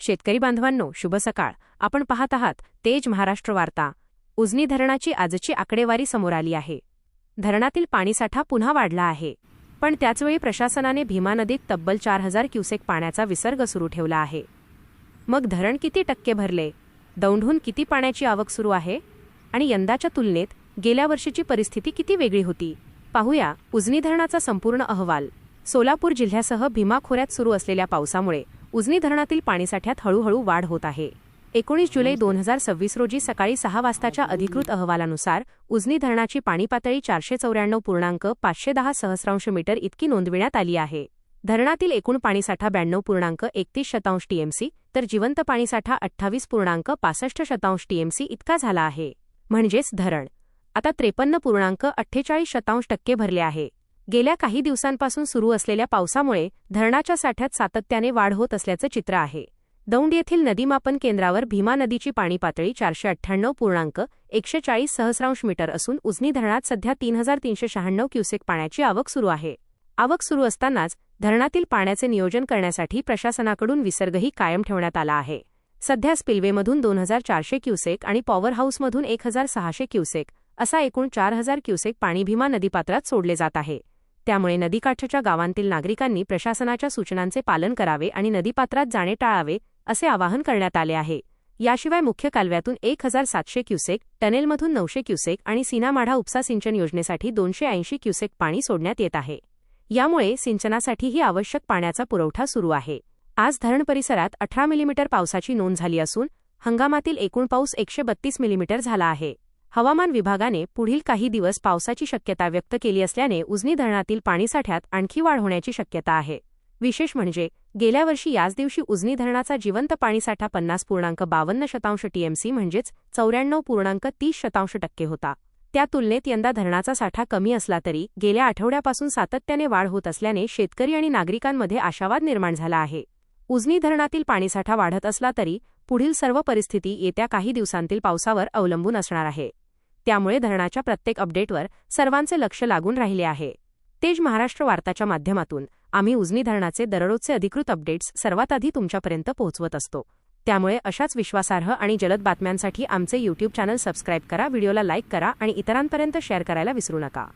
शेतकरी बांधवांनो, शुभ सकाळ. आपण पाहत आहात तेज महाराष्ट्र वार्ता. उजनी धरणाची आजची आकडेवारी समोर आली आहे. धरणातील पाणीसाठा पुन्हा वाढला आहे, पण त्याचवेळी प्रशासनाने भीमा नदीत तब्बल 4000 क्युसेक पाण्याचा विसर्ग सुरू ठेवला आहे. मग धरण किती टक्के भरले, दौंडहून किती पाण्याची आवक सुरू आहे आणि यंदाच्या तुलनेत गेल्या वर्षीची परिस्थिती किती वेगळी होती, पाहूया उजनी धरणाचा संपूर्ण अहवाल. सोलापूर जिल्ह्यासह भीमा खोऱ्यात सुरू असलेल्या पावसामुळे उजनी धरणातील पाणीसाठ्यात हळूहळू वाढ होत आहे. 19 जुलै 2026 रोजी सकाळी 6 वाजताच्या अधिकृत अहवालानुसार उजनी धरणाची पाणी पातळी 494.510 सहस्रांश मीटर इतकी नोंदविण्यात आली आहे. धरणातील एकूण पाणीसाठा 92.31 टीएमसी तर जिवंत पाणीसाठा 28.65 टीएमसी इतका झाला आहे. म्हणजेच धरण आता 53.48% भरले आहे. गेल्या काही दिवसांपासून सुरू असलेल्या पावसामुळे धरणाच्या साठ्यात सातत्याने वाढ होत असल्याचं चित्र आहे. दौंड येथील नदीमापन केंद्रावर भीमा नदीची पाणी पातळी 498.140 सहस्रांश मीटर असून उजनी धरणात सध्या 3396 क्युसेक पाण्याची आवक सुरू आहे. आवक सुरू असतानाच धरणातील पाण्याचे नियोजन करण्यासाठी प्रशासनाकडून विसर्गही कायम ठेवण्यात आला आहे. सध्या स्पिलवेमधून 2400 क्युसेक आणि पॉवर हाऊसमधून 1600 क्युसेक असा एकूण 4000 क्युसेक पाणी भीमा नदीपात्रात सोडले जात आहे. त्यामुळे नदीकाठच्या गावांतील नागरिकांनी प्रशासनाच्या सूचनांचे पालन करावे आणि नदीपात्रात जाणे टाळावे असे आवाहन करण्यात आले आहे. याशिवाय मुख्य कालव्यातून 1700 क्युसेक, टनेलमधून 900 क्युसेक आणि सीनामाढा उपसा सिंचन योजनेसाठी 280 क्युसेक पाणी सोडण्यात येत आहे. यामुळे सिंचनासाठीही आवश्यक पाण्याचा पुरवठा सुरू आहे. आज धरण परिसरात 18 मिलीमीटर पावसाची नोंद झाली असून हंगामातील एकूण पाऊस 132 मिलीमीटर झाला आहे. हवामान विभागाने पुढील काही दिवस पावसाची शक्यता व्यक्त केली असल्याने उजनी धरणातील पाणीसाठ्यात आणखी वाढ होण्याची शक्यता आहे. विशेष म्हणजे गेल्या वर्षी याच दिवशी उजनी धरणाचा जिवंत पाणीसाठा 50.52 टीएमसी म्हणजेच 94.30% होता. त्या तुलनेत यंदा धरणाचा साठा कमी असला तरी गेल्या आठवड्यापासून सातत्याने वाढ होत असल्याने शेतकरी आणि नागरिकांमध्ये आशावाद निर्माण झाला आहे. उजनी धरणातील पाणीसाठा वाढत असला तरी पुढील सर्व परिस्थिती येत्या काही दिवसांतील पावसावर अवलंबून असणार आहे. त्यामुळे धरणाच्या प्रत्येक अपडेटवर सर्वांचे लक्ष लागून राहिले आहे. तेज महाराष्ट्र वार्ताच्या माध्यमातून आम्ही उजनी धरणाचे दररोजचे अधिकृत अपडेट्स सर्वात आधी तुमच्यापर्यंत पोहोचवत असतो. त्यामुळे अशाच विश्वासार्ह आणि जलद बातम्यांसाठी आमचे YouTube चॅनल सबस्क्राईब करा, व्हिडिओला लाईक करा आणि इतरांपर्यंत शेअर करायला विसरू नका.